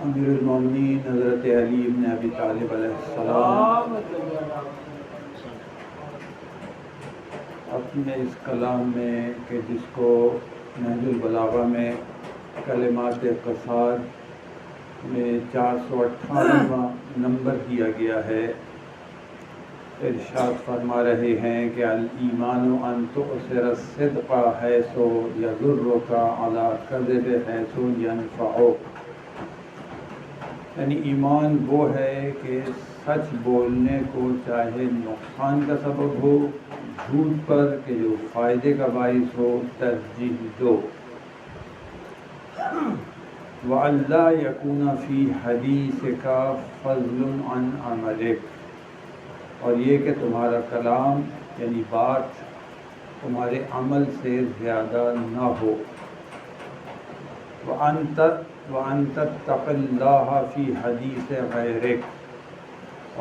امیر المومنین حضرت علی بن ابی طالب علیہ السلام اپنے اس کلام میں کہ جس کو نہج البلاغہ میں کلمات قصار میں 458واں نمبر دیا گیا ہے، ارشاد فرما رہے ہیں کہ الایمان ان تؤثر الصدق حیث یضرک علی کذب حیث ینفعک، یعنی ایمان وہ ہے کہ سچ بولنے کو چاہے نقصان کا سبب ہو، جھوٹ پر کہ جو فائدے کا باعث ہو ترجیح دو، وَأَلَّا يَكُونَ فِي حَدِيثِكَ فَضْلٌ عَنْ عَمَلِكَ، اور یہ کہ تمہارا کلام یعنی بات تمہارے عمل سے زیادہ نہ ہو، وَأَن تَتَّقِ اللَّهَ فِي حَدِيثِ غَيْرِكَ،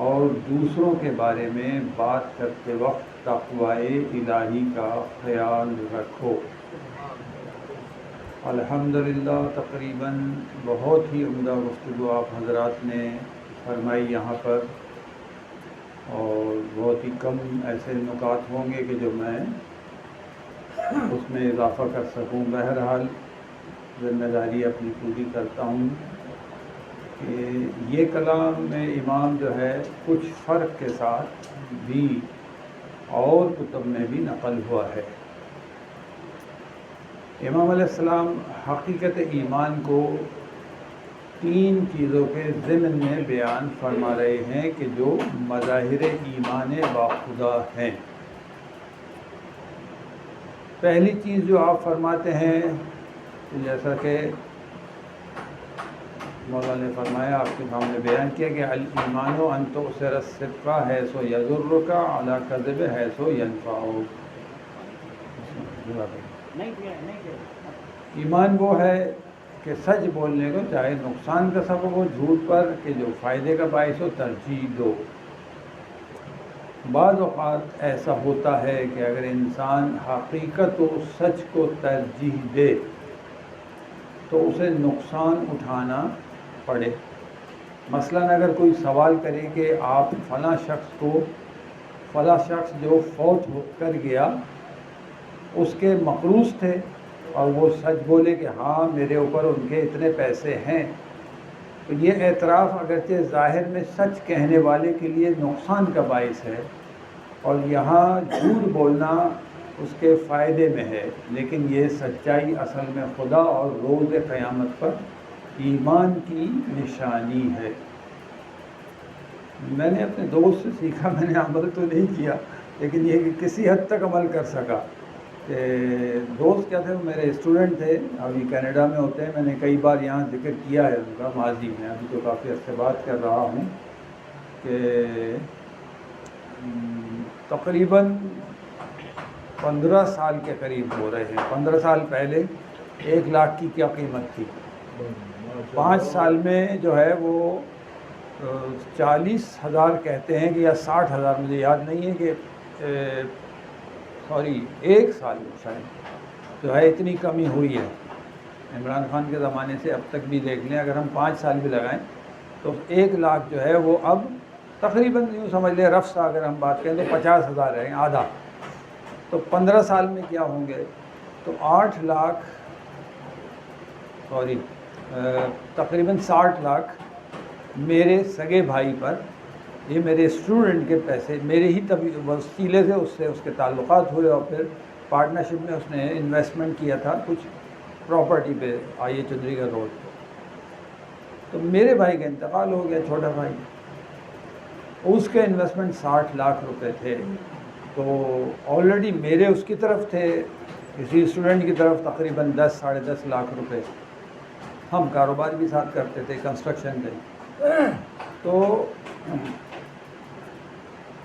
اور دوسروں کے بارے میں بات کرتے وقت تقوی الہی کا خیال رکھو۔ الحمدللہ تقریباً بہت ہی عمدہ گفتگو آپ حضرات نے فرمائی یہاں پر، اور بہت ہی کم ایسے نکات ہوں گے کہ جو میں اس میں اضافہ کر سکوں۔ بہرحال ذمہ داری اپنی پوری کرتا ہوں کہ یہ کلام میں امام جو ہے کچھ فرق کے ساتھ بھی اور کتب میں بھی نقل ہوا ہے۔ امام علیہ السلام حقیقت ایمان کو 3 چیزوں کے ضمن میں بیان فرما رہے ہیں کہ جو مظاہر ایمان باخدا ہیں۔ پہلی چیز جو آپ فرماتے ہیں، جیسا کہ مولا نے فرمایا، آپ کے سامنے بیان کیا کہ الایمان ان تؤثر الصدق حیث یضرک علی کذب حیث ینفعک، ایمان وہ ہے کہ سچ بولنے کو چاہے نقصان کا سبب ہو، جھوٹ پر کہ جو فائدے کا باعث ہو ترجیح دو۔ بعض اوقات ایسا ہوتا ہے کہ اگر انسان حقیقت و سچ کو ترجیح دے تو اسے نقصان اٹھانا پڑے۔ مثلاً اگر کوئی سوال کرے کہ آپ فلاں شخص جو فوت ہو کر گیا اس کے مقروض تھے، اور وہ سچ بولے کہ ہاں میرے اوپر ان کے اتنے پیسے ہیں، تو یہ اعتراف اگرچہ ظاہر میں سچ کہنے والے کے لیے نقصان کا باعث ہے، اور یہاں جھوٹ بولنا اس کے فائدے میں ہے، لیکن یہ سچائی اصل میں خدا اور روز قیامت پر ایمان کی نشانی ہے۔ میں نے اپنے دوست سے سیکھا، میں نے عمل تو نہیں کیا لیکن یہ کہ کسی حد تک عمل کر سکا، کہ دوست کیا تھے، وہ میرے اسٹوڈنٹ تھے، ابھی کینیڈا میں ہوتے ہیں، میں نے کئی بار یہاں ذکر کیا ہے ان کا ماضی میں، ابھی تو کافی عرصے بات کر رہا ہوں کہ تقریباً 15 سال کے قریب ہو رہے ہیں۔ 15 سال پہلے 1 لاکھ کی کیا قیمت تھی، 5 سال میں جو ہے وہ 40,000 کہتے ہیں کہ یا 60,000، مجھے یاد نہیں ہے کہ 1 سال میں شاید جو ہے اتنی کمی ہوئی ہے۔ عمران خان کے زمانے سے اب تک بھی دیکھ لیں، اگر ہم 5 سال بھی لگائیں تو 1 لاکھ جو ہے وہ اب تقریباً یوں سمجھ لیں رف سا اگر ہم بات کریں تو 50,000 ہے، آدھا۔ تو 15 سال میں کیا ہوں گے، تو 8 لاکھ تقریباً 60 لاکھ میرے سگے بھائی پر، یہ میرے اسٹوڈنٹ کے پیسے، میرے ہی وسیلے سے اس کے تعلقات ہوئے، اور پھر پارٹنرشپ میں اس نے انویسٹمنٹ کیا تھا کچھ پراپرٹی پہ آئی چودھری کا روڈ پہ، تو میرے بھائی کا انتقال ہو گیا، چھوٹا بھائی، اس کے انویسٹمنٹ 60 لاکھ روپے تھے، تو آلریڈی میرے اس کی طرف تھے، کسی اسٹوڈنٹ کی طرف تقریباً 10 ساڑھے 10 لاکھ روپے۔ ہم کاروبار بھی ساتھ کرتے تھے، کنسٹرکشن کا، تو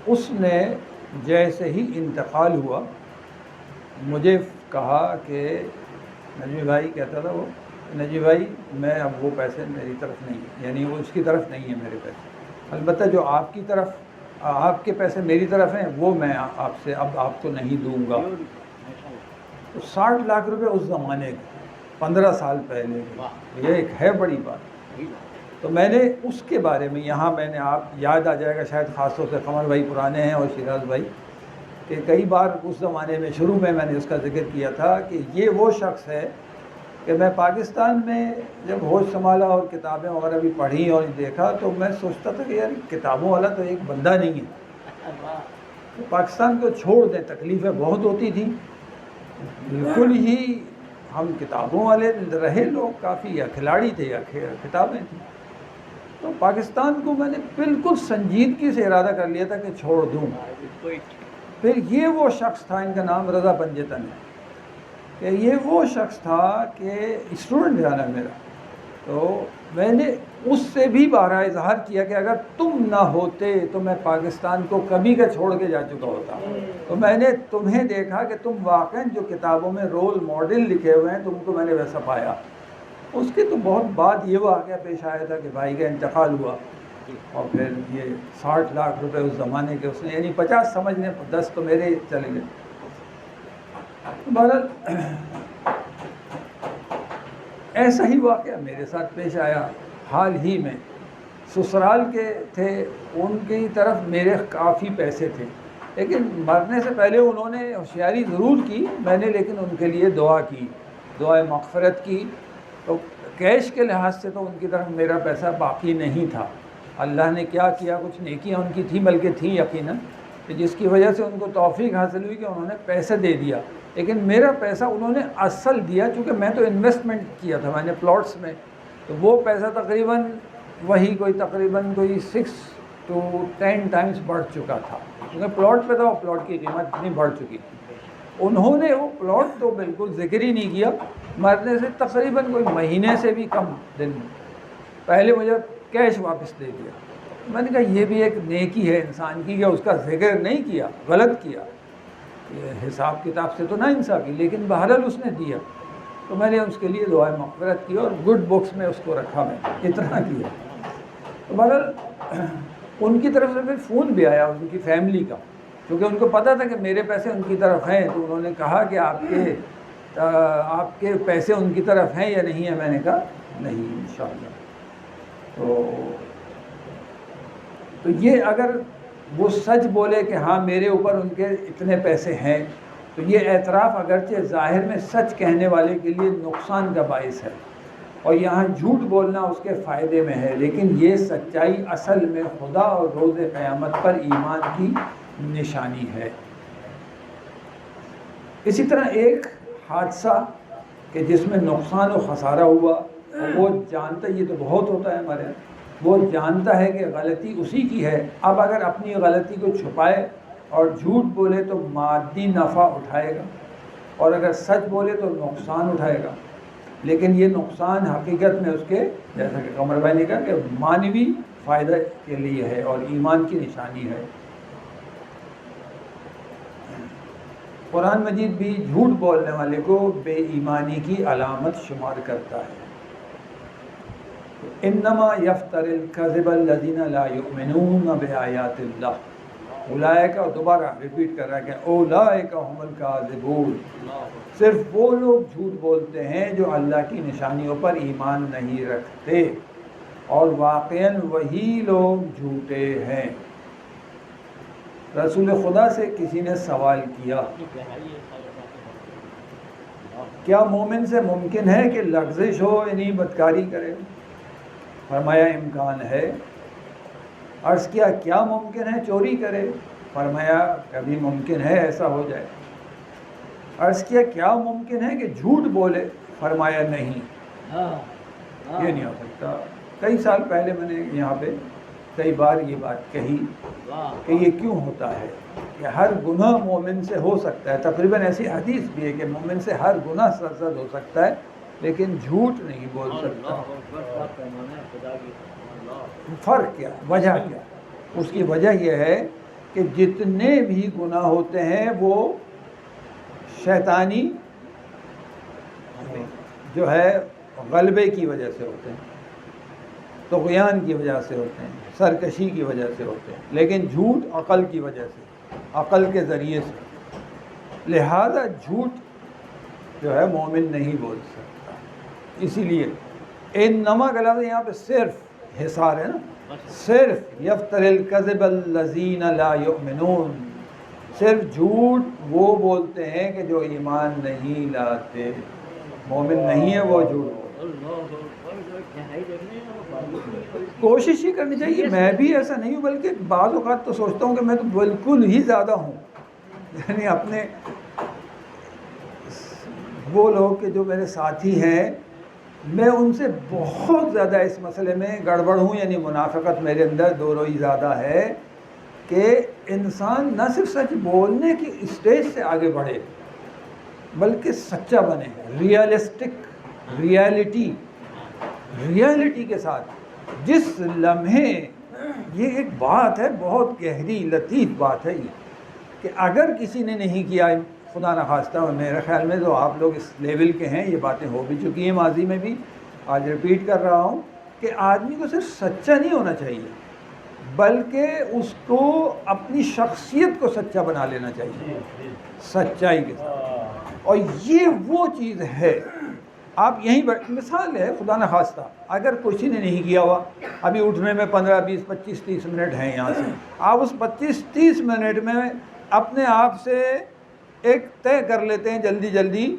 اس نے جیسے ہی انتقال ہوا مجھے کہا کہ نجمی بھائی، کہتا تھا وہ، نجمی بھائی میں اب وہ پیسے میری طرف نہیں ہیں، یعنی وہ اس کی طرف نہیں ہے میرے پیسے، البتہ جو آپ کی طرف آپ کے پیسے میری طرف ہیں وہ میں آپ سے اب آپ کو نہیں دوں گا۔ تو 60 لاکھ روپے اس زمانے کے، 15 سال پہلے، یہ ایک ہے بڑی بات۔ تو میں نے اس کے بارے میں یہاں میں نے آپ یاد آ جائے گا شاید خاص طور سے قمر بھائی پرانے ہیں اور شیراز بھائی کہ کئی بار اس زمانے میں شروع میں نے اس کا ذکر کیا تھا کہ یہ وہ شخص ہے کہ میں پاکستان میں جب ہوش سنبھالا اور کتابیں وغیرہ بھی پڑھی اور دیکھا تو میں سوچتا تھا کہ یار کتابوں والا تو ایک بندہ نہیں ہے، پاکستان کو چھوڑ دیں، تکلیفیں بہت ہوتی تھیں، بالکل ہی ہم کتابوں والے رہے لوگ کافی، یا کھلاڑی تھے یا کتابیں تھیں، تو پاکستان کو میں نے بالکل سنجیدگی سے ارادہ کر لیا تھا کہ چھوڑ دوں۔ پھر یہ وہ شخص تھا، ان کا نام رضا پنجتن ہے، کہ یہ وہ شخص تھا کہ اسٹوڈنٹ تھا نا میرا، تو میں نے اس سے بھی بارہا اظہار کیا کہ اگر تم نہ ہوتے تو میں پاکستان کو کبھی کا چھوڑ کے جا چکا ہوتا، تو میں نے تمہیں دیکھا کہ تم واقعا جو کتابوں میں رول ماڈل لکھے ہوئے ہیں تم کو میں نے ویسا پایا۔ اس کے تو بہت بعد یہ واقعہ پیش آیا تھا کہ بھائی کا انتقال ہوا، اور پھر یہ 60 لاکھ روپے اس زمانے کے اس نے، یعنی 50 سمجھ لیں، 10 تو میرے چلے گئے۔ بہرحال ایسا ہی واقعہ میرے ساتھ پیش آیا حال ہی میں۔ سسرال کے تھے، ان کی طرف میرے کافی پیسے تھے، لیکن مرنے سے پہلے انہوں نے ہوشیاری ضرور کی، میں نے لیکن ان کے لیے دعا کی، دعائے مغفرت کی، تو کیش کے لحاظ سے تو ان کی طرف میرا پیسہ باقی نہیں تھا۔ اللہ نے کیا کیا، کچھ نیکیاں ان کی تھیں، بلکہ تھیں یقیناً، کہ جس کی وجہ سے ان کو توفیق حاصل ہوئی کہ انہوں نے پیسے دے دیا، لیکن میرا پیسہ انہوں نے اصل دیا، چونکہ میں تو انویسٹمنٹ کیا تھا میں نے پلاٹس میں، تو وہ پیسہ تقریباً وہی تقریباً 6 to 10 ٹائمز بڑھ چکا تھا، کیونکہ پلاٹ پہ تھا، وہ پلاٹ کی قیمت اتنی بڑھ چکی تھی۔ انہوں نے وہ پلاٹ تو بالکل ذکر ہی نہیں کیا، مرنے سے تقریباً کوئی مہینے سے بھی کم دن پہلے مجھے کیش واپس دے دیا۔ میں نے کہا یہ بھی ایک نیکی ہے انسان کی کہ اس کا ذکر نہیں کیا، غلط کیا، یہ حساب کتاب سے تو نہ انصافی، لیکن بہرحال اس نے دیا، تو میں نے اس کے لیے دعائے مغفرت کی اور گڈ بکس میں اس کو رکھا، میں اتنا کیا۔ تو بہرحال ان کی طرف سے پھر فون بھی آیا ان کی فیملی کا، کیونکہ ان کو پتہ تھا کہ میرے پیسے ان کی طرف ہیں، تو انہوں نے کہا کہ آپ کے پیسے ان کی طرف ہیں یا نہیں ہیں؟ میں نے کہا نہیں انشاءاللہ۔ تو یہ اگر وہ سچ بولے کہ ہاں میرے اوپر ان کے اتنے پیسے ہیں، تو یہ اعتراف اگرچہ ظاہر میں سچ کہنے والے کے لیے نقصان کا باعث ہے، اور یہاں جھوٹ بولنا اس کے فائدے میں ہے، لیکن یہ سچائی اصل میں خدا اور روز قیامت پر ایمان کی نشانی ہے۔ اسی طرح ایک حادثہ کہ جس میں نقصان و خسارہ ہوا، اور وہ جانتا، یہ تو بہت ہوتا ہے ہمارے یہاں، وہ جانتا ہے کہ غلطی اسی کی ہے، اب اگر اپنی غلطی کو چھپائے اور جھوٹ بولے تو مادی نفع اٹھائے گا، اور اگر سچ بولے تو نقصان اٹھائے گا، لیکن یہ نقصان حقیقت میں اس کے، جیسا کہ قمر بھائی نے کہا، کہ مانوی فائدہ کے لیے ہے اور ایمان کی نشانی ہے۔ قرآن مجید بھی جھوٹ بولنے والے کو بے ایمانی کی علامت شمار کرتا ہے۔ انما یفتر الکذب الذین لا یؤمنون بآیات اللہ اولئک، اور دوبارہ ریپیٹ کر رہا ہے کہ اولئک هم الکاذبون، صرف وہ لوگ جھوٹ بولتے ہیں جو اللہ کی نشانیوں پر ایمان نہیں رکھتے، اور واقعاً وہی لوگ جھوٹے ہیں۔ رسول خدا سے کسی نے سوال کیا، کیا مومن سے ممکن ہے کہ لغزش ہو، یعنی بدکاری کرے؟ فرمایا امکان ہے۔ عرض کیا کیا ممکن ہے چوری کرے؟ فرمایا کبھی ممکن ہے ایسا ہو جائے۔ عرض کیا کیا ممکن ہے کہ جھوٹ بولے؟ فرمایا نہیں، یہ نہیں ہو سکتا۔ کئی سال پہلے میں نے یہاں پہ کئی بار یہ بات کہی کہ یہ کیوں ہوتا ہے کہ ہر گناہ مومن سے ہو سکتا ہے، تقریباً ایسی حدیث بھی ہے کہ مومن سے ہر گناہ سرزد ہو سکتا ہے لیکن جھوٹ نہیں بول سکتا۔ فرق کیا، وجہ کیا؟ اس کی وجہ یہ ہے کہ جتنے بھی گناہ ہوتے ہیں وہ شیطانی جو ہے غلبے کی وجہ سے ہوتے ہیں، طغیان کی وجہ سے ہوتے ہیں، سرکشی کی وجہ سے ہوتے ہیں، لیکن جھوٹ عقل کی وجہ سے، عقل کے ذریعے سے، لہذا جھوٹ جو ہے مومن نہیں بول سکتا۔ اسی لیے انما کا لفظ یہاں پہ صرف حصار ہے نا، صرف یفتر الکذب الذین لا یؤمنون، صرف جھوٹ وہ بولتے ہیں کہ جو ایمان نہیں لاتے، مومن نہیں ہے وہ جھوٹ بولتے۔ کوشش ہی کرنی چاہیے، میں بھی ایسا نہیں ہوں، بلکہ بعض اوقات تو سوچتا ہوں کہ میں تو بالکل ہی زیادہ ہوں، یعنی اپنے وہ لوگ کہ جو میرے ساتھی ہیں میں ان سے بہت زیادہ اس مسئلے میں گڑبڑ ہوں، یعنی منافقت میرے اندر دو روئی زیادہ ہے کہ انسان نہ صرف سچ بولنے کی اسٹیج سے آگے بڑھے بلکہ سچا بنے، ریئلسٹک، ریئلٹی کے ساتھ جس لمحے، یہ ایک بات ہے بہت گہری لطیف بات ہے یہ، کہ اگر کسی نے نہیں کیا، خدا نخواستہ میرے خیال میں تو آپ لوگ اس لیول کے ہیں، یہ باتیں ہو بھی چکی ہیں ماضی میں بھی، آج رپیٹ کر رہا ہوں کہ آدمی کو صرف سچا نہیں ہونا چاہیے بلکہ اس کو اپنی شخصیت کو سچا بنا لینا چاہیے سچائی کے ساتھ، اور یہ وہ چیز ہے۔ آپ یہیں مثال ہے، خدا نخواستہ اگر کسی نے نہیں کیا ہوا، ابھی اٹھنے میں 15 20 25 30 منٹ ہیں یہاں سے، آپ اس 25 30 منٹ میں اپنے آپ سے ایک طے کر لیتے ہیں جلدی جلدی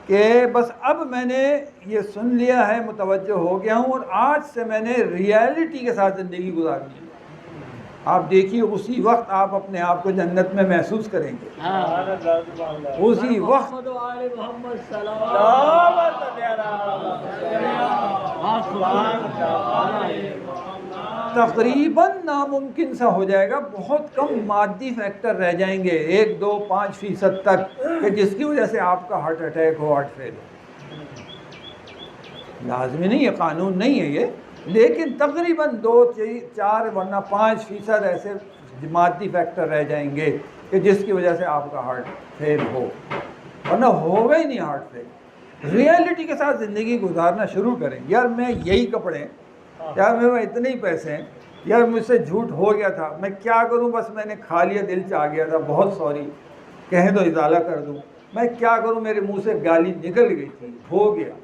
کہ بس اب میں نے یہ سن لیا ہے، متوجہ ہو گیا ہوں، اور آج سے میں نے ریئلٹی کے ساتھ زندگی گزارنی ہے۔ آپ دیکھیے اسی وقت آپ اپنے آپ کو جنت میں محسوس کریں گے، اسی وقت۔ تقریباً ناممکن سا ہو جائے گا، بہت کم مادی فیکٹر رہ جائیں گے، 1 2 5% تک، کہ جس کی وجہ سے آپ کا ہارٹ اٹیک ہو، ہارٹ فیل ہو۔ لازمی نہیں ہے، قانون نہیں ہے یہ، لیکن تقریباً 2 4 ورنہ 5% ایسے مادی فیکٹر رہ جائیں گے کہ جس کی وجہ سے آپ کا ہارٹ فیل ہو، ورنہ ہوگا ہی نہیں ہارٹ فیل۔ ریئلٹی کے ساتھ زندگی گزارنا شروع کریں، یار میں یہی کپڑے، یار میرے اتنے ہی پیسے ہیں، یار مجھ سے جھوٹ ہو گیا تھا، میں کیا کروں، بس میں نے کھا لیا، دل چاہ گیا تھا، بہت سوری، کہیں تو ازالہ کر دوں، میں کیا کروں، میرے منہ سے گالی نکل گئی تھی، ہو گیا،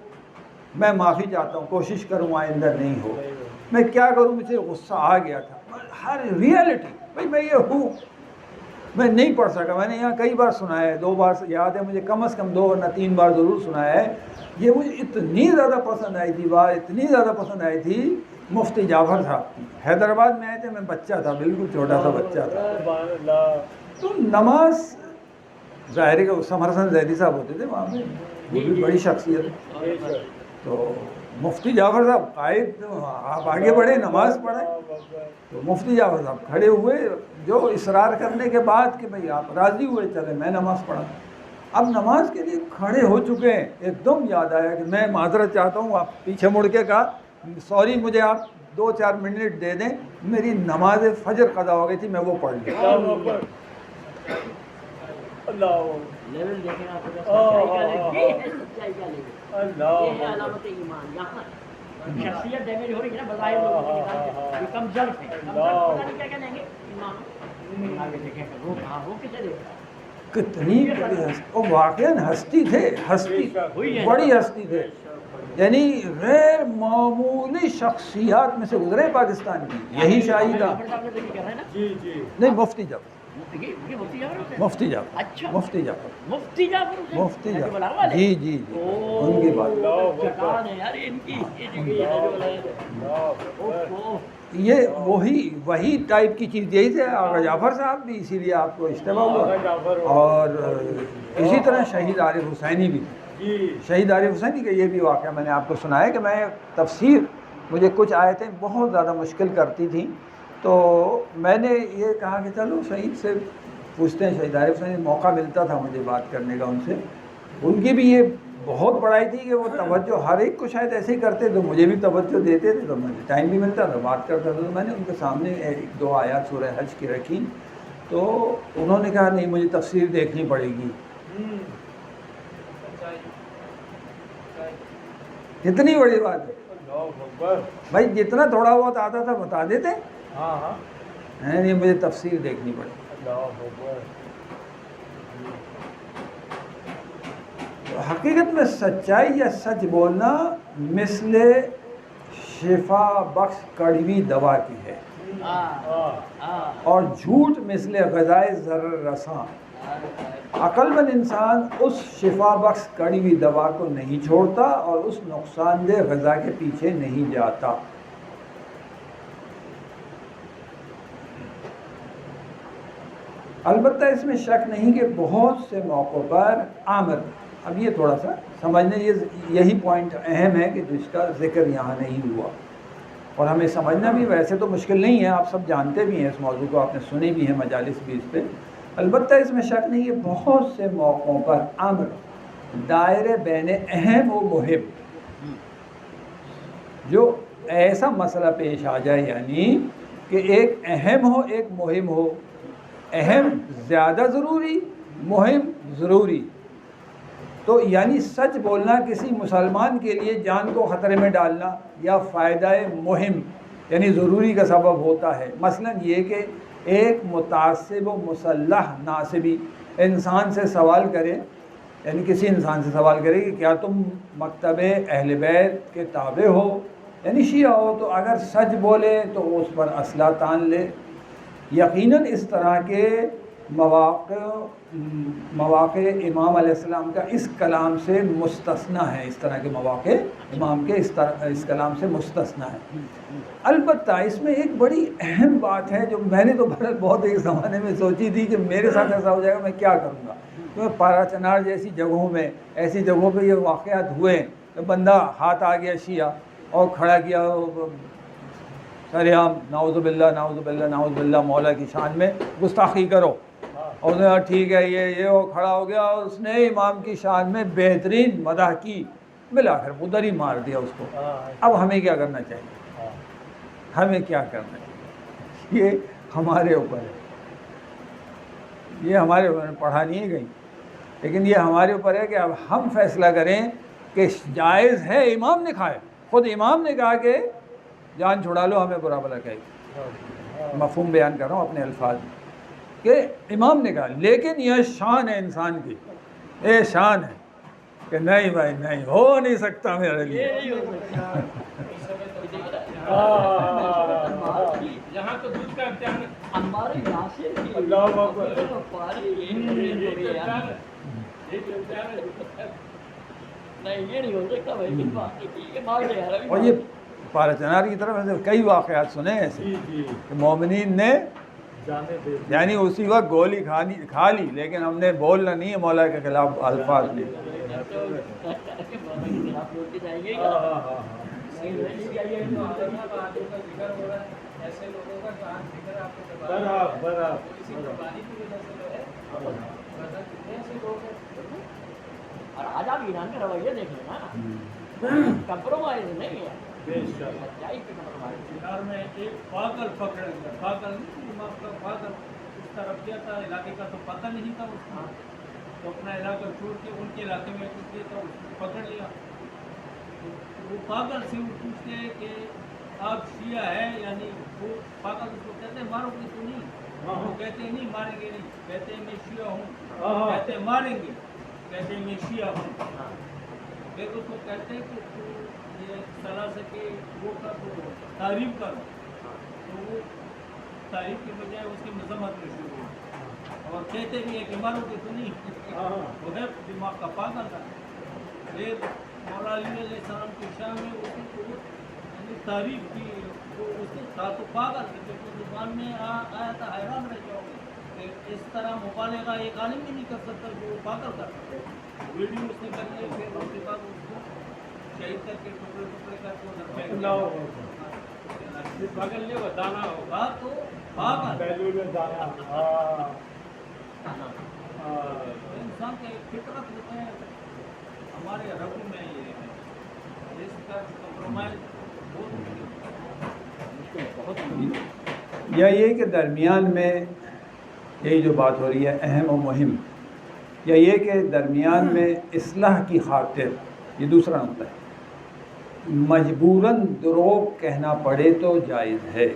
میں معافی چاہتا ہوں، کوشش کروں آئندہ نہیں ہو، میں کیا کروں، مجھے غصہ آ گیا تھا، ہر ریئلٹی، بھائی میں یہ ہوں، میں نہیں پڑھ سکا، میں نے یہاں کئی بار سنا ہے، 2 بار یاد ہے مجھے، کم از کم 2 ورنہ 3 بار ضرور سنا ہے، یہ مجھے اتنی زیادہ پسند آئی تھی بات، اتنی زیادہ پسند آئی تھی، مفتی جعفر صاحب کی، حیدرآباد میں آئے تھے، میں بچہ تھا، بالکل چھوٹا سا بچہ تھا، تو نماز، ظاہر ہے کہ اسام حسن زیدی صاحب ہوتے تھے وہاں پہ، وہ بھی بڑی شخصیت، تو مفتی جعفر صاحب قائد، آپ آگے بڑھے، نماز پڑھیں، تو مفتی جعفر صاحب کھڑے ہوئے، جو اصرار کرنے کے بعد کہ بھئی آپ راضی ہوئے، چلے میں نماز پڑھا، اب نماز کے لیے کھڑے ہو چکے ہیں، ایک دم یاد آیا کہ میں معذرت چاہتا ہوں، آپ پیچھے مڑ کے کہا سوری، مجھے آپ 2 4 منٹ دے دیں، میری نماز فجر قضا ہو گئی تھی، میں وہ پڑھ لوں۔ لیول دیکھیں آپ کو، سچائی کا لیول، یہ ہے علامت ایمان۔ یہاں شخصیت ڈیمیج ہو رہی ہے نا بظاہر لوگوں کے نظام، یہ کم ظرف ہے، کم ظرف پتہ نہیں کیا کہیں گے، ایمان آگے دیکھیں کہ وہ کہاں، وہ کسے دیکھ رہا ہے، کتنی بڑی ہستی، وہ واقعاً ہستی تھے، ہستی، بڑی ہستی تھے، یعنی غیر معمولی شخصیات میں سے گزرے پاکستان کی، یہی شاہی تھا، نہیں مفتی جعفر، مفتی جعفر، اچھا مفتی جعفر، مفتی جعفر، مفتی جعفر، جی جی جی، ان کی بات، یہ وہی ٹائپ کی چیز، یہی سے آغا جعفر صاحب بھی، اسی لیے آپ کو اشتباہ ہوا، اور اسی طرح شہید عارف حسینی بھی تھے، شہید عارف حسینی کا یہ بھی واقعہ میں نے آپ کو سنایا کہ میں تفسیر، مجھے کچھ آیتیں بہت زیادہ مشکل کرتی تھیں، تو میں نے یہ کہا کہ چلو شہید سے پوچھتے ہیں، شہید عارف حسینی، موقع ملتا تھا مجھے بات کرنے کا ان سے، ان کی بھی یہ بہت بڑائی تھی کہ وہ توجہ ہر ایک کو شاید ایسے ہی کرتے، تو مجھے بھی توجہ دیتے تھے، تو مجھے ٹائم بھی ملتا تھا، بات کرتا تھا، تو میں نے ان کے سامنے 1 2 آیات سورہ حج کی رکھی، تو انہوں نے کہا نہیں مجھے تفسیر دیکھنی پڑے گی۔ کتنی بڑی بات ہے بھائی، جتنا تھوڑا بہت آتا تھا بتا دیتے، نہیں مجھے تفسیر دیکھنی پڑے گی۔ حقیقت میں سچائی یا سچ بولنا مثل شفا بخش کڑوی دوا کی ہے، اور جھوٹ مثل غذائے ضرر رساں۔ عقل مند انسان اس شفا بخش کڑوی دوا کو نہیں چھوڑتا اور اس نقصان دہ غذا کے پیچھے نہیں جاتا۔ البتہ اس میں شک نہیں کہ بہت سے موقعوں پر عامر، اب یہ تھوڑا سا سمجھنے، یہی پوائنٹ اہم ہے کہ جس کا ذکر یہاں نہیں ہوا، اور ہمیں سمجھنا بھی ویسے تو مشکل نہیں ہے، آپ سب جانتے بھی ہیں اس موضوع کو، آپ نے سنی بھی ہے مجالس بھی اس پہ۔ البتہ اس میں شک نہیں کہ بہت سے موقعوں پر امر دائرے بین اہم و مہم، جو ایسا مسئلہ پیش آ جائے، یعنی کہ ایک اہم ہو ایک مہم ہو، اہم زیادہ ضروری، مہم ضروری، تو یعنی سچ بولنا کسی مسلمان کے لیے جان کو خطرے میں ڈالنا یا فائدہ مہم یعنی ضروری کا سبب ہوتا ہے۔ مثلا یہ کہ ایک متعصب و مسلح ناصبی انسان سے سوال کرے، یعنی کسی انسان سے سوال کرے کہ کیا تم مکتب اہل بیت کے تابع ہو، یعنی شیعہ ہو، تو اگر سچ بولے تو اس پر اسلحہ تان لے۔ یقیناً اس طرح کے مواقع امام علیہ السلام کا اس کلام سے مستثنی ہے، اس طرح کے مواقع امام کے اس کلام سے مستثنی ہے۔ البتہ اس میں ایک بڑی اہم بات ہے جو میں نے تو بہت ایک زمانے میں سوچی تھی کہ میرے ساتھ ایسا ہو جائے گا میں کیا کروں گا، کیونکہ پارا چنار جیسی جگہوں میں، ایسی جگہوں پہ یہ واقعات ہوئے کہ بندہ ہاتھ آ گیا شیعہ اور کھڑا کیا سریام نعوذ باللہ نعوذ باللہ نعوذ باللہ، مولا کی شان میں گستاخی کرو، اور نے کہا ٹھیک ہے یہ وہ کھڑا ہو گیا اور اس نے امام کی شان میں بہترین مدح کی، بالآخر ادھر ہی مار دیا اس کو۔ اب ہمیں کیا کرنا چاہیے؟ ہمیں کیا کرنا چاہیے؟ یہ ہمارے اوپر ہے، یہ ہمارے اوپر پڑھا نہیں ہے کہیں، لیکن یہ ہمارے اوپر ہے کہ اب ہم فیصلہ کریں کہ جائز ہے، امام نے کھایا، خود امام نے کہا کہ جان چھڑا لو، ہمیں برا بھلا کہے گی، مفہوم بیان کر رہا ہوں اپنے الفاظ میں، کہ امام نے کہا، لیکن یہ شان ہے انسان کی، یہ شان ہے کہ نہیں بھائی نہیں ہو نہیں سکتا میرے لیے۔ یہاں تو دودھ کا اختیار ہمارے یاسر کی نہیں، یہ نہیں ہو سکتا بھائی، اور یہ پارا چنار کی طرف ایسے کئی واقعات سنے ایسے کہ مومنین نے یعنی اسی وقت گولی کھا لی، لیکن ہم نے بولنا نہیں ہے مولا کے خلاف الفاظ لی۔ اور آج آپ ایران کا رویہ دیکھ لیں نا، کمپرومائز نہیں ہے، سچائی پہ کمپرومائز۔ بہار میں ایک پاگل پکڑا گیا، پاگل دماغ کا پاگل، اس طرف گیا تھا، علاقے کا تو پتہ نہیں تھا اس کو، تو اپنا علاقہ چھوڑ کے ان کے علاقے میں کچھ دیا تھا، اس کو پکڑ لیا۔ وہ پاگل سے وہ پوچھتے ہیں کہ آپ شیعہ ہیں، یعنی وہ پاگل اس کو کہتے ہیں مارو گے تو نہیں، وہ کہتے ہیں نہیں ماریں گے نہیں، کہتے ہیں میں شیعہ ہوں، کہتے ہیں ماریں گے، کہتے ہیں میں شیعہ ہوں۔ پھر اس کو کہتے ہیں کہ تو یہ صلاح سے کہ وہ کا تو تعریف کرو، تو وہ تعریف کی بجائے اس کی مذمت میں شروع ہو، اور کہتے بھی ہے کہ مارو گے تو نہیں، وہ ہے دماغ کا پاگل تھا۔ پھر مولا علی علیہ السلام کی شان میں اس کو تعریف کی، وہ اس کے ساتھ تو پاگل تھے، جب زبان میں آیا تھا حیران رہ جاؤ گے کہ اس طرح مبالغہ ایک عالم بھی نہیں کر سکتا جو پاگل کرتا۔ ویڈیو اس نے کر لی، پھر اس کے بعد اس کو شہید کر کے ٹکڑے ٹکڑے کر کے ادھر پھینک دیا۔ پاگل نہیں بتانا ہوگا تو پاگل انسان کے فطرت ہوتے ہیں، ہمارے رب میں یہ ہے، اس کا کمپرومائز بہت یا یہ کہ درمیان میں یہی جو بات ہو رہی ہے اہم و مہم، یا یہ کہ درمیان میں اصلاح کی خاطر، یہ دوسرا نقطہ ہے، مجبوراً دروغ کہنا پڑے تو جائز ہے۔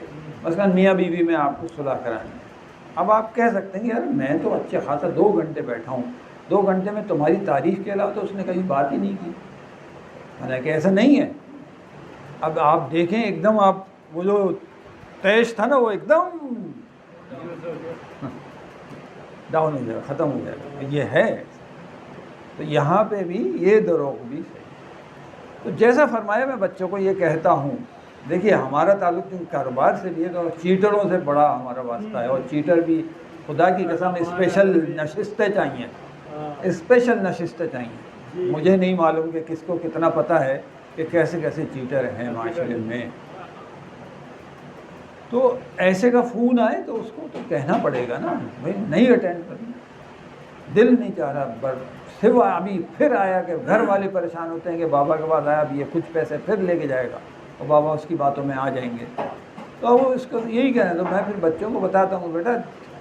مثلا میاں بیوی میں آپ کو صلح کرانی ہے، اب آپ کہہ سکتے ہیں یار میں تو اچھے خاصا 2 گھنٹے بیٹھا ہوں، 2 گھنٹے میں تمہاری تعریف کے علاوہ تو اس نے کبھی بات ہی نہیں کی، حالانکہ ایسا نہیں ہے۔ اب آپ دیکھیں ایک دم آپ وہ جو تیش تھا نا وہ ایک دم ڈاؤن ہو جائے گا، ختم ہو جائے گا. یہ ہے. تو یہاں پہ بھی یہ دروغ بھی صحیح. تو جیسا فرمایا میں بچوں کو یہ کہتا ہوں، دیکھیے ہمارا تعلق جو کاروبار سے بھی ہے تو چیٹروں سے بڑا ہمارا واسطہ ہے. اور چیٹر بھی خدا کی قسم اسپیشل نشستیں چاہیے، اسپیشل نشستیں چاہیے. مجھے نہیں معلوم کہ کس کو کتنا پتہ ہے کہ کیسے کیسے چیٹر ہیں معاشرے میں. تو ایسے کا فون آئے تو اس کو تو کہنا پڑے گا نا بھائی نہیں اٹینڈ کرنا، دل نہیں چاہ رہا. پر سوا ابھی پھر آیا کہ گھر والے پریشان ہوتے ہیں کہ بابا کے پاس آیا اب یہ کچھ پیسے پھر لے کے جائے گا اور بابا اس کی باتوں میں آ جائیں گے. تو وہ اس کو یہی کہنا ہے. تو میں پھر بچوں کو بتاتا ہوں بیٹا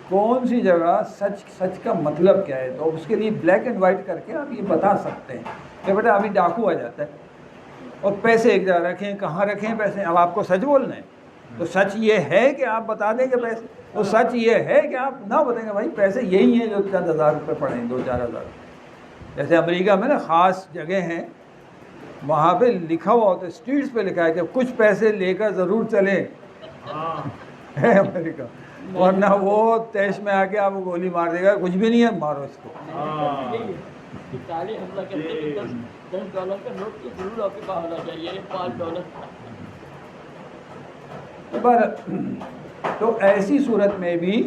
کون سی جگہ سچ کا مطلب کیا ہے. تو اس کے لیے بلیک اینڈ وائٹ کر کے آپ یہ بتا سکتے ہیں کہ بیٹا ابھی ڈاکو آ جاتا ہے اور پیسے ایک جگہ رکھیں، کہاں رکھیں پیسے. اب آپ کو سچ بولنا ہے تو سچ یہ ہے کہ آپ بتا دیں گے پیسے، تو سچ یہ ہے کہ آپ نہ بتائیں گے بھائی پیسے یہی ہیں جو چند ہزار روپے پڑیں، 2-4 ہزار. جیسے امریکہ میں نا خاص جگہ ہیں وہاں پہ لکھا ہوا ہوتا ہے، اسٹریٹس پہ لکھا ہے کہ کچھ پیسے لے کر ضرور چلیں. ہے امریکہ، ورنہ وہ تیش میں آ کے آپ کو گولی مار دے گا. کچھ بھی نہیں ہے، مارو اس کو. اٹالین حملہ کرتے ہیں $10 کا نوٹ تو ضرور آپ کے پاس ہونا چاہیے، $5. تو ایسی صورت میں بھی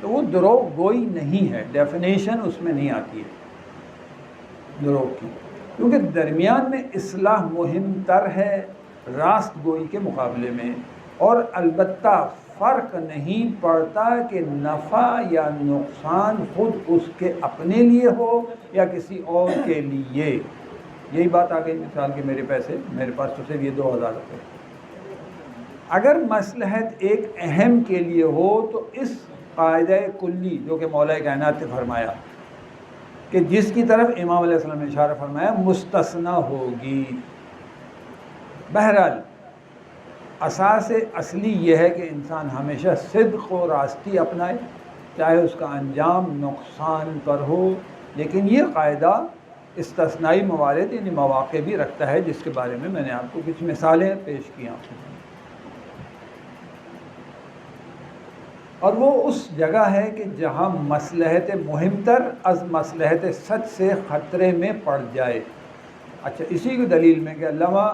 تو وہ دروغ گوئی نہیں ہے، ڈیفینیشن اس میں نہیں آتی ہے دروغ کی، کیونکہ درمیان میں اصلاح مہم تر ہے راست گوئی کے مقابلے میں. اور البتہ فرق نہیں پڑتا کہ نفع یا نقصان خود اس کے اپنے لیے ہو یا کسی اور کے لیے. یہی بات آ گئی مثال کہ میرے پیسے، میرے پاس تو صرف یہ 2000 روپے. اگر مصلحت ایک اہم کے لیے ہو تو اس قاعدہ کلی جو کہ مولا کائنات نے فرمایا کہ جس کی طرف امام علیہ السلام نے اشارہ فرمایا مستثنا ہوگی. بہرحال اساس اصلی یہ ہے کہ انسان ہمیشہ صدق و راستی اپنائے چاہے اس کا انجام نقصان پر ہو. لیکن یہ قاعدہ استثنائی موارد یعنی مواقع بھی رکھتا ہے جس کے بارے میں نے آپ کو کچھ مثالیں پیش کی ہیں. اور وہ اس جگہ ہے کہ جہاں مصلحت مہم تر از مصلحت سچ سے خطرے میں پڑ جائے. اچھا اسی کی دلیل میں کہ علامہ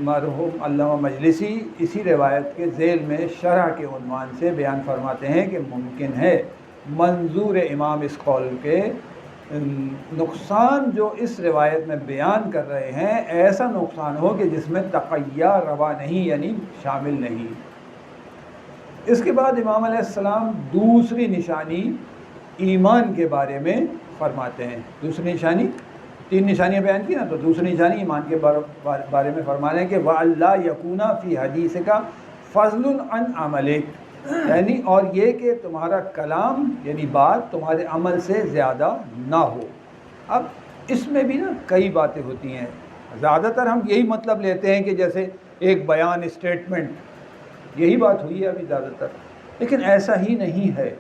مرحوم علامہ مجلسی اسی روایت کے ذیل میں شرح کے عنوان سے بیان فرماتے ہیں کہ ممکن ہے منظور امام اس قول کے نقصان جو اس روایت میں بیان کر رہے ہیں ایسا نقصان ہو کہ جس میں تقیہ روا نہیں یعنی شامل نہیں. اس کے بعد امام علیہ السلام دوسری نشانی ایمان کے بارے میں فرماتے ہیں. دوسری نشانی، 3 نشانیاں بیان کی نا، تو دوسری نشانی ایمان کے بارے میں فرماتے ہیں کہ وَأَلَّا يَكُونَ فِي حَدِيثِكَ فَضْلٌ عَنْ عَمَلِكَ، یعنی اور یہ کہ تمہارا کلام یعنی بات تمہارے عمل سے زیادہ نہ ہو. اب اس میں بھی نا کئی باتیں ہوتی ہیں. زیادہ تر ہم یہی مطلب لیتے ہیں کہ جیسے ایک بیان اسٹیٹمنٹ، یہی بات ہوئی ہے ابھی زیادہ تر. لیکن ایسا ہی نہیں ہے.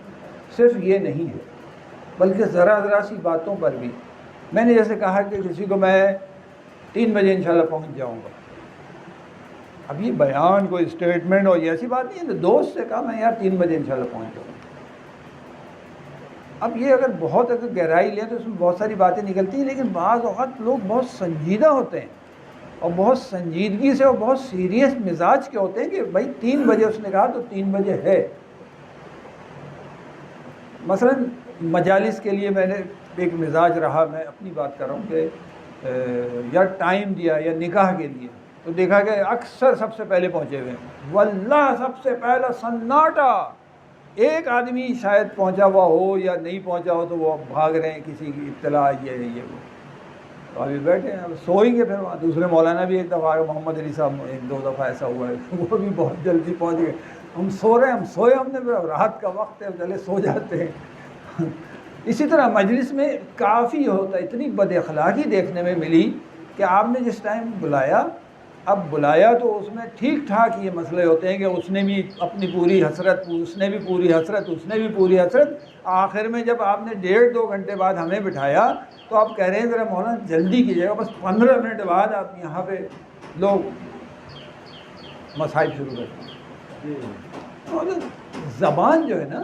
صرف یہ نہیں ہے بلکہ ذرا سی باتوں پر بھی. میں نے جیسے کہا کہ کسی کو میں 3 بجے انشاءاللہ پہنچ جاؤں گا. اب یہ بیان کوئی اسٹیٹمنٹ اور یہ ایسی بات نہیں ہے. تو دوست سے کہا میں یار 3 بجے انشاءاللہ پہنچ جاؤں گا. اب یہ اگر بہت گہرائی لیں تو اس میں بہت ساری باتیں نکلتی ہیں، لیکن بعض اوقات لوگ بہت سنجیدہ ہوتے ہیں اور بہت سنجیدگی سے اور بہت سیریس مزاج کے ہوتے ہیں کہ بھائی 3 بجے اس نے کہا تو 3 بجے ہے. مثلا مجالس کے لیے میں نے ایک مزاج رہا، میں اپنی بات کر رہا ہوں کہ یا ٹائم دیا یا نکاح کے لیے تو دیکھا کہ اکثر سب سے پہلے پہنچے ہوئے ہیں. واللہ سب سے پہلا سناٹا. ایک آدمی شاید پہنچا ہوا ہو یا نہیں پہنچا ہو تو وہ بھاگ رہے ہیں، کسی کی اطلاع یہ وہ. تو ابھی بیٹھے ہیں، اب سوئیں گے پھر وہاں. دوسرے مولانا بھی ایک دفعہ محمد علی صاحب 1-2 دفعہ ایسا ہوا ہے، وہ بھی بہت جلدی پہنچ گئے. ہم سو رہے ہیں، ہم سوئے، ہم نے پھر رات کا وقت ہے چلے سو جاتے ہیں. اسی طرح مجلس میں کافی ہوتا ہے. اتنی بد اخلاقی دیکھنے میں ملی کہ آپ نے جس ٹائم بلایا، اب بلایا تو اس میں ٹھیک ٹھاک یہ مسئلے ہوتے ہیں کہ اس نے بھی اپنی پوری حسرت، اس نے بھی پوری حسرت، اس نے بھی پوری حسرت. آخر میں جب آپ نے 1.5-2 گھنٹے بعد ہمیں بٹھایا تو آپ کہہ رہے ہیں ذرا مولانا جلدی کیجیے گا، بس 15 منٹ بعد آپ یہاں پہ لوگ. مصائب شروع کرتے ہیں۔ اور زبان جو ہے نا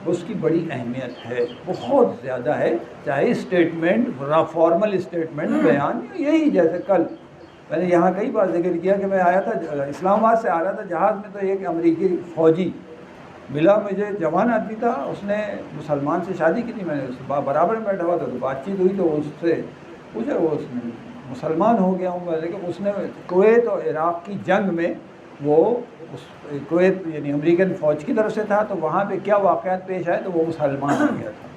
اس کی بڑی اہمیت ہے، بہت زیادہ ہے، چاہے اسٹیٹمنٹ، فارمل اسٹیٹمنٹ، بیان، یہی جیسے کل میں نے یہاں کئی بار ذکر کیا کہ میں آیا تھا اسلام آباد سے آ رہا تھا جہاز میں، تو ایک امریکی فوجی ملا مجھے، جوان آدمی تھا، اس نے مسلمان سے شادی کی تھی، میں نے اس برابر میں بیٹھا ہوا تھا تو بات چیت ہوئی تو اس سے پوچھا، وہ مسلمان ہو گیا ہوں، لیکن اس نے کویت اور عراق کی جنگ میں وہ کویت یعنی امریکن فوج کی طرف سے تھا، تو وہاں پہ کیا واقعات پیش آئے تو وہ مسلمان ہو گیا تھا۔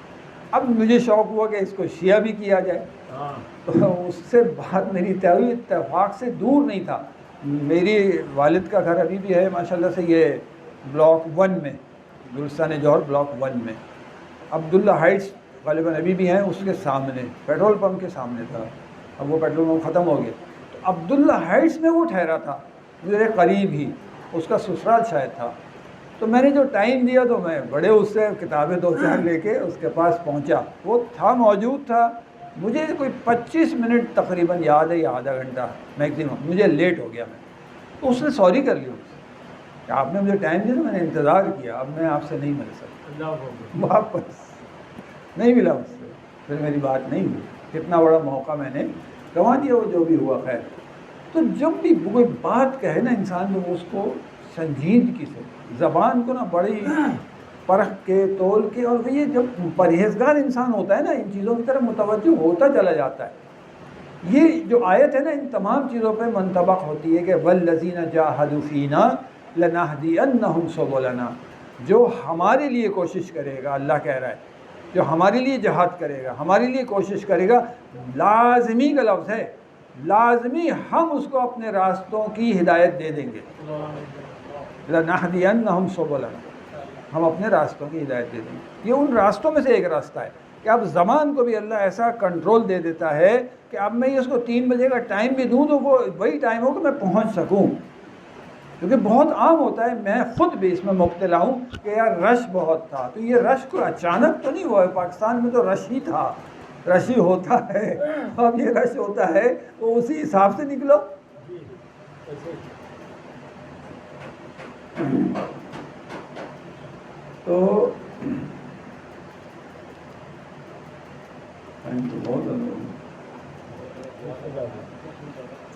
اب مجھے شوق ہوا کہ اس کو شیعہ بھی کیا جائے، تو اس سے بات میری اتفاق سے دور نہیں تھا۔ میری والد کا گھر ابھی بھی ہے ماشاءاللہ سے یہ بلاک 1 میں، گلستان جوہر بلاک 1 میں، عبداللہ ہائٹس غالباً ابھی بھی ہیں، اس کے سامنے پیٹرول پمپ کے سامنے تھا، اب وہ پیٹرول پمپ ختم ہو گیا، تو عبداللہ ہائٹس میں وہ ٹھہرا تھا میرے قریب ہی، اس کا سسرال شاید تھا۔ تو میں نے جو ٹائم دیا تو میں بڑے اس سے کتابیں 2-4 لے کے اس کے پاس پہنچا، وہ تھا، موجود تھا، مجھے کوئی 25 منٹ تقریباً یاد ہے یا آدھا گھنٹہ میکسیمم، مجھے لیٹ ہو گیا میں، تو اس نے سوری کر لی اس سے کہ آپ نے مجھے ٹائم دیا، میں نے انتظار کیا، اب میں آپ سے نہیں مل سکتا، واپس نہیں ملا اس سے، پھر میری بات نہیں ہوئی، کتنا بڑا موقع میں نے گنوا دیا، وہ جو بھی ہوا خیر۔ تو جب بھی کوئی بات کہے نا انسان تو اس کو سنجیدگی سے، زبان کو نا بڑی پرکھ کے تول کے، اور یہ جب پرہیزگار انسان ہوتا ہے نا ان چیزوں کی طرف متوجہ ہوتا چلا جاتا ہے۔ یہ جو آیت ہے نا ان تمام چیزوں پہ منطبق ہوتی ہے کہ وَالَّذِينَ جَاهَدُوا فِينَا لَنَهْدِيَنَّهُمْ سُبُلَنَا، جو ہمارے لیے کوشش کرے گا، اللہ کہہ رہا ہے جو ہمارے لیے جہاد کرے گا، ہمارے لیے کوشش کرے گا، لازمی کا لفظ ہے، لازمی ہم اس کو اپنے راستوں کی ہدایت دے دیں گے، لَنَهْدِيَنَّهُمْ سُبُلَنَا، ہم اپنے راستوں کی ہدایت دے دیں گے۔ یہ ان راستوں میں سے ایک راستہ ہے کہ اب زمان کو بھی اللہ ایسا کنٹرول دے دیتا ہے کہ اب میں اس کو 3 بجے کا ٹائم بھی دوں تو وہ وہی ٹائم ہو کہ میں پہنچ سکوں، کیونکہ بہت عام ہوتا ہے، میں خود بھی اس میں مبتلا ہوں کہ یار رش بہت تھا، تو یہ رش کو اچانک تو نہیں ہوا ہے، پاکستان میں تو رش ہی تھا، رش ہی ہوتا ہے، اب یہ رش ہوتا ہے تو اسی حساب سے نکلو۔ تو بہت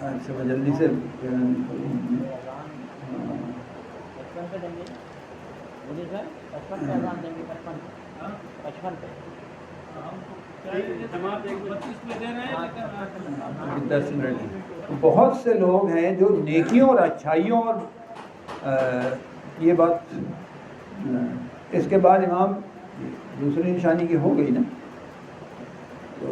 اچھا جلدی سے بہت سے لوگ ہیں جو نیکیوں اور اچھائیوں اور یہ بات اس کے بعد امام دوسری نشانی کی ہو گئی نا، تو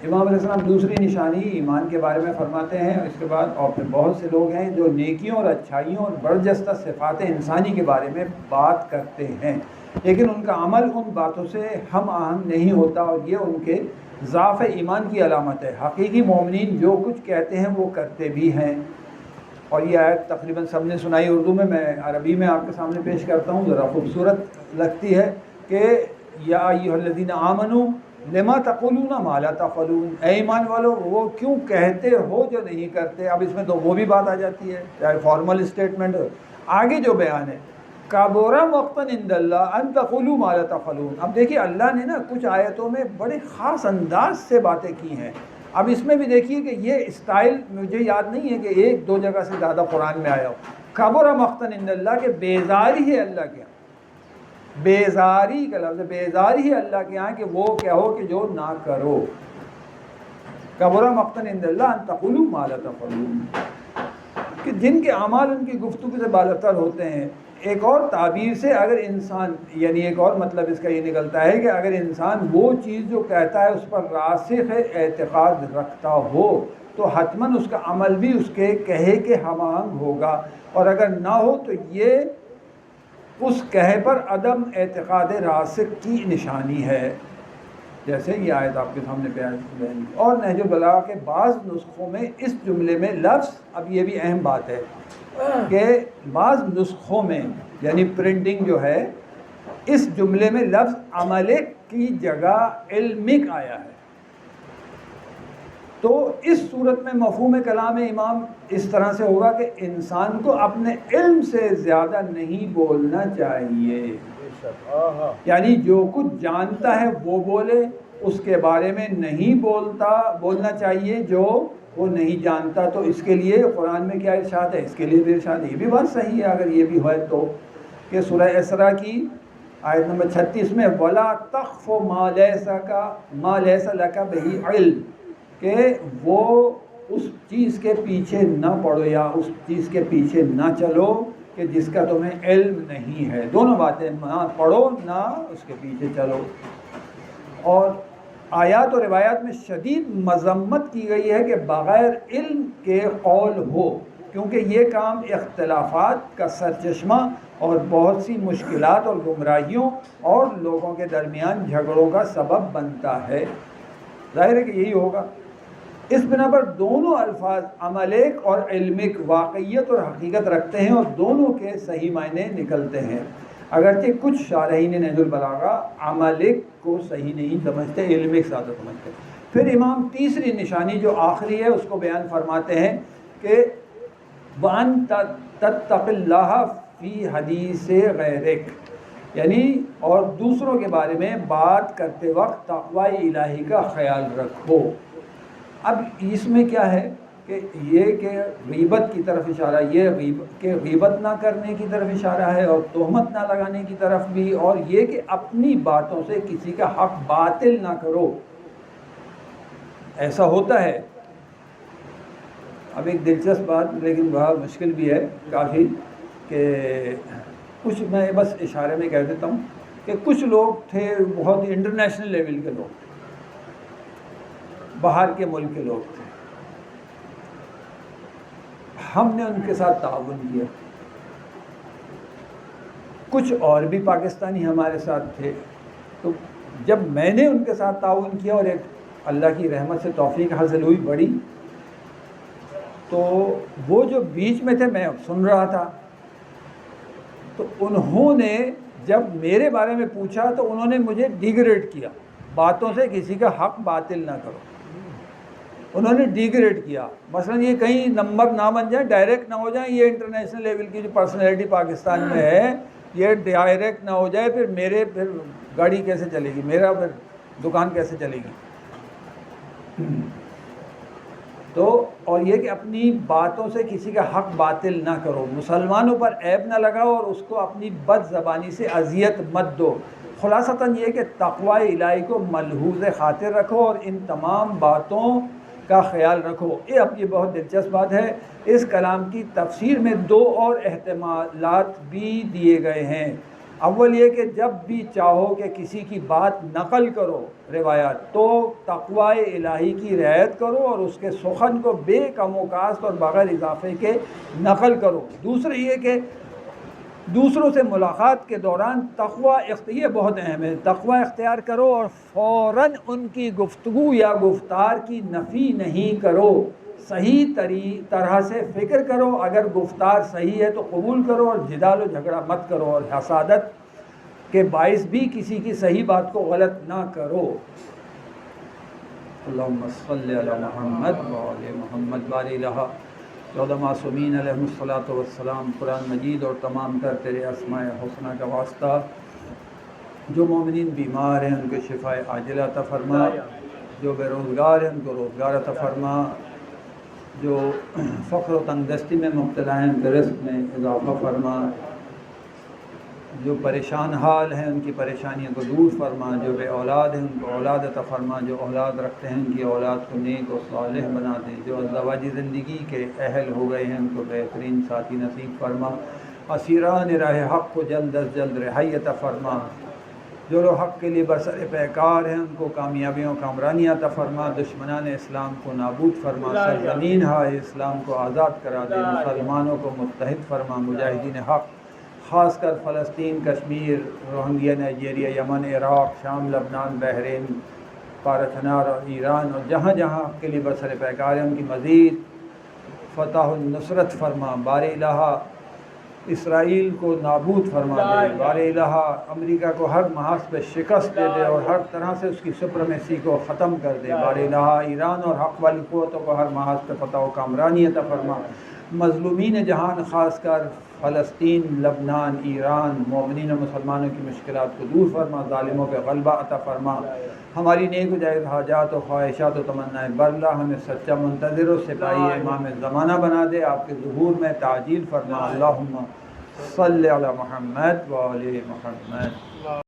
امام علیہ السلام دوسری نشانی ایمان کے بارے میں فرماتے ہیں، اس کے بعد اور پھر بہت سے لوگ ہیں جو نیکیوں اور اچھائیوں اور برجستہ صفات انسانی کے بارے میں بات کرتے ہیں، لیکن ان کا عمل ان باتوں سے ہم آہنگ نہیں ہوتا، اور یہ ان کے ضعف ایمان کی علامت ہے۔ حقیقی مومنین جو کچھ کہتے ہیں وہ کرتے بھی ہیں، اور یہ آیت تقریباً سب نے سنائی اردو میں عربی میں آپ کے سامنے پیش کرتا ہوں، ذرا خوبصورت لگتی ہے کہ یا ایھا الذین آمنوا لما تقولون ما لا تفعلون، اے ایمان والو وہ کیوں کہتے ہو جو نہیں کرتے۔ اب اس میں تو وہ بھی بات آ جاتی ہے، چاہے فارمل اسٹیٹمنٹ ہو، آگے جو بیان ہے کبر مقتا عند اللہ ان تقولوا ما لا تفعلون۔ اب دیکھیے اللہ نے نا کچھ آیتوں میں بڑے خاص انداز سے باتیں کی ہیں، اب اس میں بھی دیکھیے کہ یہ اسٹائل مجھے یاد نہیں ہے کہ 1-2 جگہ سے زیادہ قرآن میں آیا ہو، کبر مقتا عند اللہ کہ بیزاری ہے اللہ کے، بیزاری کا لفظ بیزاری ہے اللہ کے یہاں کہ وہ کہو کہ جو نہ کرو، کبر مقتا عند اللہ ان تقولوا ما لا تفعلون، کہ جن کے اعمال ان کی گفتگو سے بالاتر ہوتے ہیں۔ ایک اور تعبیر سے اگر انسان، یعنی ایک اور مطلب اس کا یہ نکلتا ہے کہ اگر انسان وہ چیز جو کہتا ہے اس پر راسخ اعتقاد رکھتا ہو تو حتماً اس کا عمل بھی اس کے کہے کے ہم آہنگ ہوگا، اور اگر نہ ہو تو یہ اس کہے پر عدم اعتقاد راسخ کی نشانی ہے، جیسے یہ آیت آپ کے سامنے بیان کی۔ اور نہج البلاغہ کے بعض نسخوں میں اس جملے میں لفظ، اب یہ بھی اہم بات ہے کہ بعض نسخوں میں یعنی پرنٹنگ جو ہے اس جملے میں لفظ عمل کی جگہ علمک آیا ہے، تو اس صورت میں مفہوم کلام امام اس طرح سے ہوگا کہ انسان کو اپنے علم سے زیادہ نہیں بولنا چاہیے، یعنی جو کچھ جانتا ہے وہ بولے، اس کے بارے میں نہیں بولنا چاہیے جو وہ نہیں جانتا۔ تو اس کے لیے قرآن میں کیا ارشاد ہے؟ اس کے لیے بھی ارشاد ہے، یہ بھی بات صحیح ہے اگر یہ بھی ہے تو، کہ سورہ اسراء کی آیت نمبر 36 میں وَلَا تَخْفُ مَا لَيْسَ لَكَ بِهِ علم، کہ وہ اس چیز کے پیچھے نہ پڑو یا اس چیز کے پیچھے نہ چلو کہ جس کا تمہیں علم نہیں ہے۔ دونوں باتیں، نہ پڑھو نہ اس کے پیچھے چلو۔ اور آیات و روایات میں شدید مذمت کی گئی ہے کہ بغیر علم کے قول ہو، کیونکہ یہ کام اختلافات کا سرچشمہ اور بہت سی مشکلات اور گمراہیوں اور لوگوں کے درمیان جھگڑوں کا سبب بنتا ہے۔ ظاہر ہے کہ یہی ہوگا۔ اس بنا پر دونوں الفاظ عملیک اور علمک واقعیت اور حقیقت رکھتے ہیں اور دونوں کے صحیح معنی نکلتے ہیں، اگرچہ کچھ شارحین نہج البلاغہ عملیک کو صحیح نہیں سمجھتے، علمک زیادہ سمجھتے۔ پھر امام تیسری نشانی جو آخری ہے اس کو بیان فرماتے ہیں کہ وَأَن تَتَّقِ اللَّهَ فِي حَدِيثِ غَيْرِكَ، یعنی اور دوسروں کے بارے میں بات کرتے وقت تقوی الہی کا خیال رکھو۔ اب اس میں کیا ہے کہ یہ کہ غیبت کی طرف اشارہ، یہ کہ غیبت نہ کرنے کی طرف اشارہ ہے اور تہمت نہ لگانے کی طرف بھی، اور یہ کہ اپنی باتوں سے کسی کا حق باطل نہ کرو۔ ایسا ہوتا ہے، اب ایک دلچسپ بات لیکن بہت مشکل بھی ہے کافی، کہ کچھ میں بس اشارے میں کہہ دیتا ہوں کہ کچھ لوگ تھے بہت انٹرنیشنل لیول کے لوگ، باہر کے ملک کے لوگ تھے، ہم نے ان کے ساتھ تعاون کیا، کچھ اور بھی پاکستانی ہمارے ساتھ تھے، تو جب میں نے ان کے ساتھ تعاون کیا اور ایک اللہ کی رحمت سے توفیق حاصل ہوئی بڑی، تو وہ جو بیچ میں تھے میں سن رہا تھا، تو انہوں نے جب میرے بارے میں پوچھا تو انہوں نے مجھے ڈیگریڈ کیا، باتوں سے کسی کا حق باطل نہ کرو، انہوں نے ڈیگریڈ کیا۔ مثلا یہ کہیں نمبر نہ بن جائیں، ڈائریکٹ نہ ہو جائیں، یہ انٹرنیشنل لیول کی جو پرسنالٹی پاکستان میں ہے یہ ڈائریکٹ نہ ہو جائے، پھر گاڑی کیسے چلے گی، میرا پھر دکان کیسے چلے گی۔ تو اور یہ کہ اپنی باتوں سے کسی کا حق باطل نہ کرو، مسلمانوں پر عیب نہ لگاؤ اور اس کو اپنی بد زبانی سے اذیت مت دو۔ خلاصتاً یہ کہ تقوی الہی کو ملحوظ خاطر رکھو اور ان تمام باتوں کا خیال رکھو۔ یہ بہت دلچسپ بات ہے، اس کلام کی تفسیر میں دو اور احتمالات بھی دیے گئے ہیں۔ اول یہ کہ جب بھی چاہو کہ کسی کی بات نقل کرو روایات، تو تقوی الہی کی رعایت کرو اور اس کے سخن کو بے کم و کاست اور بغیر اضافے کے نقل کرو۔ دوسرے یہ کہ دوسروں سے ملاقات کے دوران یہ بہت اہم ہے، تقوی اختیار کرو اور فوراً ان کی گفتگو یا گفتار کی نفی نہیں کرو، صحیح طرح سے فکر کرو، اگر گفتار صحیح ہے تو قبول کرو اور جدال و جھگڑا مت کرو اور حسادت کے باعث بھی کسی کی صحیح بات کو غلط نہ کرو۔ اللہم صلی علی محمد وعلی محمد وعلی الہ 14 معصومین علیہم الصلاۃ والسلام۔ قرآن مجید اور تمام تر تیرے اسماء حسنہ کا واسطہ، جو مومنین بیمار ہیں ان کو شفاء عاجلہ عطا فرما، جو بے روزگار ہیں ان کو روزگار عطا فرما، جو فقر و تنگ دستی میں مبتلا ہیں ان کے رزق میں اضافہ فرما، جو پریشان حال ہیں ان کی پریشانیوں کو دور فرما، جو بے اولاد ہیں ان کو اولاد عطا فرما، جو اولاد رکھتے ہیں ان کی اولاد کو نیک و صالح بنا دے، جو ازدواجی زندگی کے اہل ہو گئے ہیں ان کو بہترین ساتھی نصیب فرما، اسیران راہ حق کو جلد از جلد رہائی عطا فرما، جو لوگ حق کے لیے برسر پیکار ہیں ان کو کامیابیوں کامرانی عطا فرما، دشمنان اسلام کو نابود فرما، سرزمین ہائے اسلام کو آزاد کرا دے، مسلمانوں کو متحد فرما، مجاہدین حق خاص کر فلسطین، کشمیر، روہنگیا، نائجیریا، یمن، عراق، شام، لبنان، بحرین، پارتھنار اور ایران اور جہاں جہاں آپ کے لیے برسر پیکار ہیں ان کی مزید فتح النصرت فرما۔ بار الہ اسرائیل کو نابود فرما دے، بار الہ امریکہ کو ہر محاذ پہ شکست دے دے اور ہر طرح سے اس کی سپرمیسی کو ختم کر دے، بار الہ ایران اور حق والی قوتوں کو ہر محاذ پہ فتح و کامرانی عطا فرما، مظلومین جہان خاص کر فلسطین، لبنان، ایران، مومنین و مسلمانوں کی مشکلات کو دور فرما، ظالموں پہ غلبہ عطا فرما، ہماری نیک و جائز حاجات و خواہشات و تمنائیں برلا، ہمیں سچا منتظر و سپاہی امام زمانہ بنا دے، آپ کے ظہور میں تعجیل فرما، اللہم صلی علی محمد و آل محمد۔